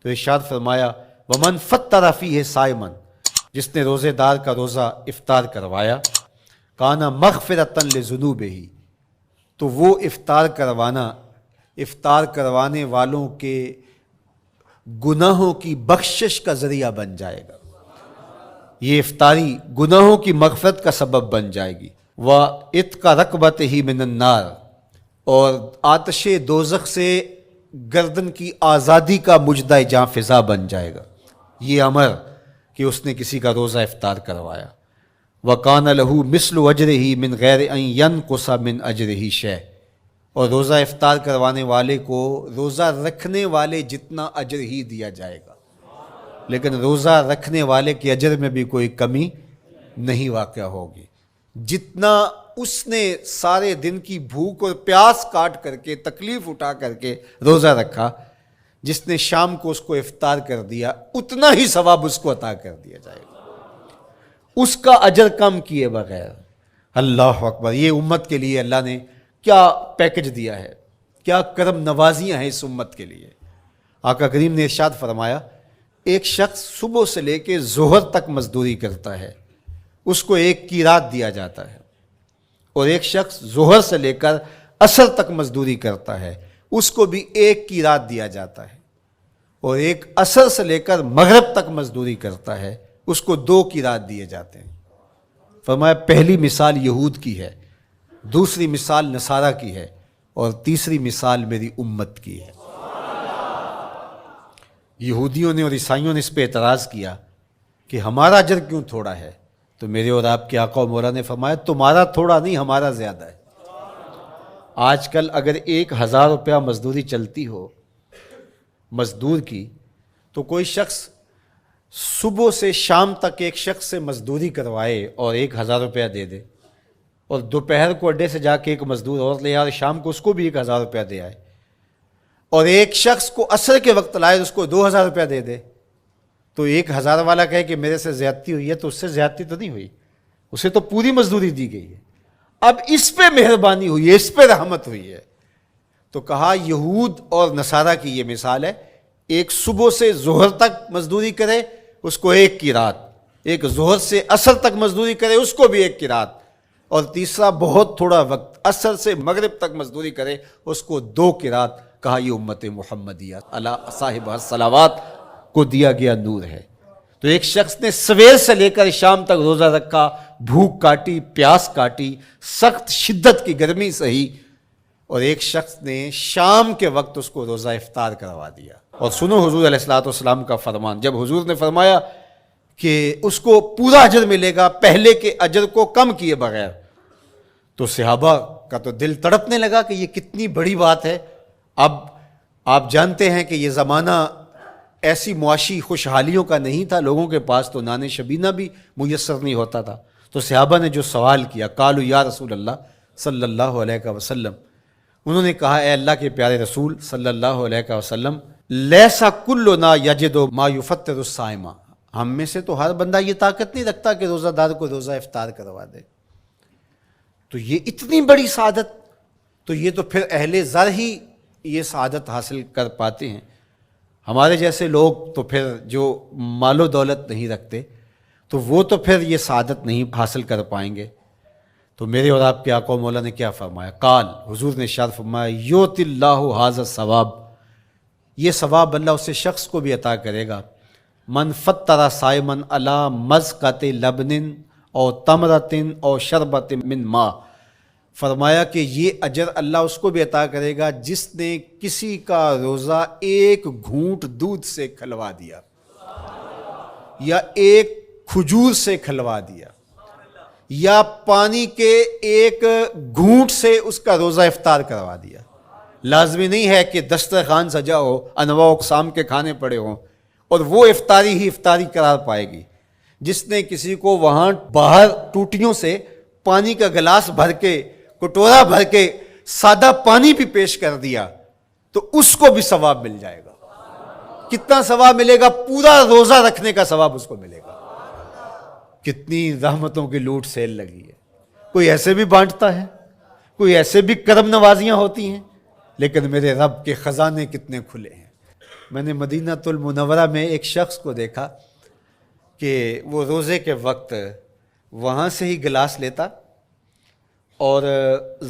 تو ارشاد فرمایا ومن فطر فیہ صائمن، جس نے روزے دار کا روزہ افطار کروایا، کانا مغفرۃ لذنوبہ، تو وہ افطار کروانے والوں کے گناہوں کی بخشش کا ذریعہ بن جائے گا۔ یہ افطاری گناہوں کی مغفرت کا سبب بن جائے گی۔ وَعِتْقَ رَقْبَتِهِ مِنَ النَّارِ، اور آتش دوزخ سے گردن کی آزادی کا مجدہ جاں فضا بن جائے گا یہ امر کہ اس نے کسی کا روزہ افطار کروایا۔ وَقَانَ لَهُ مِثْلُ أَجْرِهِ مِنْ غَيْرِ أَنْ يَنْقُصَ مِنْ أَجْرِهِ شَيْءٌ، اور روزہ افطار کروانے والے کو روزہ رکھنے والے جتنا اجر ہی دیا جائے گا، لیکن روزہ رکھنے والے کے اجر میں بھی کوئی کمی نہیں واقع ہوگی۔ جتنا اس نے سارے دن کی بھوک اور پیاس کاٹ کر کے تکلیف اٹھا کر کے روزہ رکھا، جس نے شام کو اس کو افطار کر دیا، اتنا ہی ثواب اس کو عطا کر دیا جائے گا، اس کا اجر کم کیے بغیر۔ اللہ اکبر! یہ امت کے لیے اللہ نے کیا پیکج دیا ہے، کیا کرم نوازیاں ہیں اس امت کے لیے۔ آقا کریم نے ارشاد فرمایا ایک شخص صبح سے لے کے ظہر تک مزدوری کرتا ہے، اس کو ایک قیراط دیا جاتا ہے، اور ایک شخص ظہر سے لے کر عصر تک مزدوری کرتا ہے، اس کو بھی ایک قیراط دیا جاتا ہے، اور ایک عصر سے لے کر مغرب تک مزدوری کرتا ہے، اس کو 2 قیراط دیے جاتے ہیں۔ فرمایا پہلی مثال یہود کی ہے، دوسری مثال نصارہ کی ہے، اور تیسری مثال میری امت کی ہے۔ یہودیوں نے اور عیسائیوں نے اس پہ اعتراض کیا کہ ہمارا اجر کیوں تھوڑا ہے، تو میرے اور آپ کے آقا و مولا نے فرمایا تمہارا تھوڑا نہیں، ہمارا زیادہ ہے۔ آج کل اگر 1000 روپیہ مزدوری چلتی ہو مزدور کی، تو کوئی شخص صبح سے شام تک ایک شخص سے مزدوری کروائے اور 1000 روپیہ دے دے، اور دوپہر کو اڈے سے جا کے ایک مزدور اور لے آئے اور شام کو اس کو بھی 1000 روپیہ دے آئے، اور ایک شخص کو عصر کے وقت لائے اس کو 2000 روپیہ دے دے، تو 1000 والا کہے کہ میرے سے زیادتی ہوئی ہے، تو اس سے زیادتی تو نہیں ہوئی، اسے تو پوری مزدوری دی گئی ہے، اب اس پہ مہربانی ہوئی ہے، اس پہ رحمت ہوئی ہے۔ تو کہا یہود اور نصارہ کی یہ مثال ہے، ایک صبح سے ظہر تک مزدوری کرے اس کو 1 قیراط، ایک ظہر سے عصر تک مزدوری کرے اس کو بھی 1 قیراط، اور تیسرا بہت تھوڑا وقت عصر سے مغرب تک مزدوری کرے اس کو 2 قیراط۔ کہا یہ امت محمدیہ علی صاحب الصلوات کو دیا گیا نور ہے۔ تو ایک شخص نے سویر سے لے کر شام تک روزہ رکھا، بھوک کاٹی، پیاس کاٹی، سخت شدت کی گرمی سہی، اور ایک شخص نے شام کے وقت اس کو روزہ افطار کروا دیا۔ اور سنو حضور علیہ الصلوۃ والسلام کا فرمان، جب حضور نے فرمایا کہ اس کو پورا اجر ملے گا پہلے کے اجر کو کم کیے بغیر، تو صحابہ کا تو دل تڑپنے لگا کہ یہ کتنی بڑی بات ہے۔ اب آپ جانتے ہیں کہ یہ زمانہ ایسی معاشی خوشحالیوں کا نہیں تھا، لوگوں کے پاس تو نان شبینہ بھی میسر نہیں ہوتا تھا، تو صحابہ نے جو سوال کیا، قالوا یا رسول اللہ صلی اللہ علیہ وسلم، انہوں نے کہا اے اللہ کے پیارے رسول صلی اللہ علیہ وسلم، لیسا کلنا یجد ما یفطر الصائم، ہم میں سے تو ہر بندہ یہ طاقت نہیں رکھتا کہ روزہ دار کو روزہ افطار کروا دے، تو یہ اتنی بڑی سعادت، تو یہ تو پھر اہل زر ہی یہ سعادت حاصل کر پاتے ہیں، ہمارے جیسے لوگ تو پھر جو مال و دولت نہیں رکھتے تو وہ تو پھر یہ سعادت نہیں حاصل کر پائیں گے۔ تو میرے اور آپ کے آقا و مولا نے کیا فرمایا؟ قال، حضور نے ارشاد فرمایا یؤتی اللہ ھذا الثواب، یہ ثواب اللہ اس شخص کو بھی عطا کرے گا، من فطر صائما علی مذقۃ لبن او تمرۃ او شربۃ من ماء، فرمایا کہ یہ اجر اللہ اس کو بھی عطا کرے گا جس نے کسی کا روزہ 1 گھونٹ دودھ سے کھلوا دیا، یا 1 کھجور سے کھلوا دیا، یا پانی کے 1 گھونٹ سے اس کا روزہ افطار کروا دیا۔ لازمی نہیں ہے کہ دسترخوان سجا ہو، انواع و اقسام کے کھانے پڑے ہوں اور وہ افطاری ہی افطاری قرار پائے گی۔ جس نے کسی کو وہاں باہر ٹوٹیوں سے پانی کا گلاس بھر کے، کٹورا بھر کے سادہ پانی بھی پیش کر دیا تو اس کو بھی ثواب مل جائے گا۔ کتنا ثواب ملے گا؟ پورا روزہ رکھنے کا ثواب اس کو ملے گا۔ کتنی رحمتوں کی لوٹ سیل لگی ہے، کوئی ایسے بھی بانٹتا ہے، کوئی ایسے بھی کرم نوازیاں ہوتی ہیں، لیکن میرے رب کے خزانے کتنے کھلے ہیں۔ میں نے مدینہ المنورہ میں ایک شخص کو دیکھا کہ وہ روزے کے وقت وہاں سے ہی گلاس لیتا اور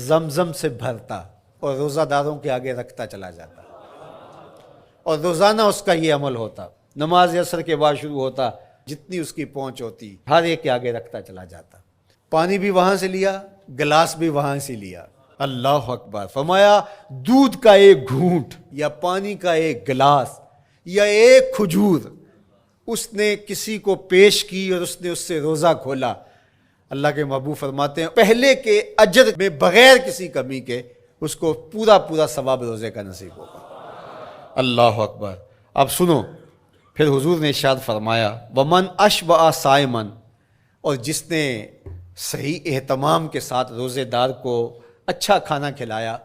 زمزم سے بھرتا اور روزہ داروں کے آگے رکھتا چلا جاتا، اور روزانہ اس کا یہ عمل ہوتا، نماز عصر کے بعد شروع ہوتا، جتنی اس کی پہنچ ہوتی ہر ایک کے آگے رکھتا چلا جاتا، پانی بھی وہاں سے لیا، گلاس بھی وہاں سے لیا۔ اللہ اکبر! فرمایا دودھ کا ایک گھونٹ یا پانی کا ایک گلاس یا ایک کھجور اس نے کسی کو پیش کی اور اس نے اس سے روزہ کھولا، اللہ کے محبوب فرماتے ہیں پہلے کے اجر میں بغیر کسی کمی کے اس کو پورا ثواب روزے کا نصیب ہوگا۔ اللہ اکبر! اب سنو، پھر حضور نے ارشاد فرمایا ومن اشبع صائما، اور جس نے صحیح اہتمام کے ساتھ روزے دار کو اچھا کھانا کھلایا،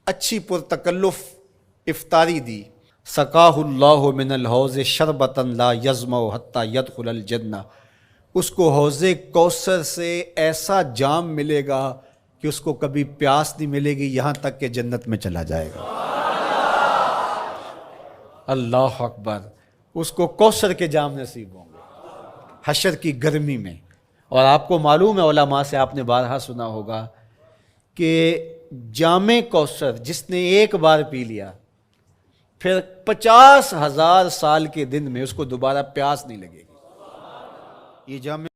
اچھی پرتکلف افطاری دی، سقاہ اللہ من الحوض شربتا لا یظمأ حتی یدخل الجنہ، اس کو حوض کوثر سے ایسا جام ملے گا کہ اس کو کبھی پیاس نہیں ملے گی یہاں تک کہ جنت میں چلا جائے گا۔ اللہ اکبر! اس کو کوثر کے جام نصیب ہوں گے حشر کی گرمی میں۔ اور آپ کو معلوم ہے، علماء سے آپ نے بارہا سنا ہوگا کہ جام کوثر جس نے ایک بار پی لیا پھر 50,000 سال کے دن میں اس کو دوبارہ پیاس نہیں لگے گی۔ یہ جام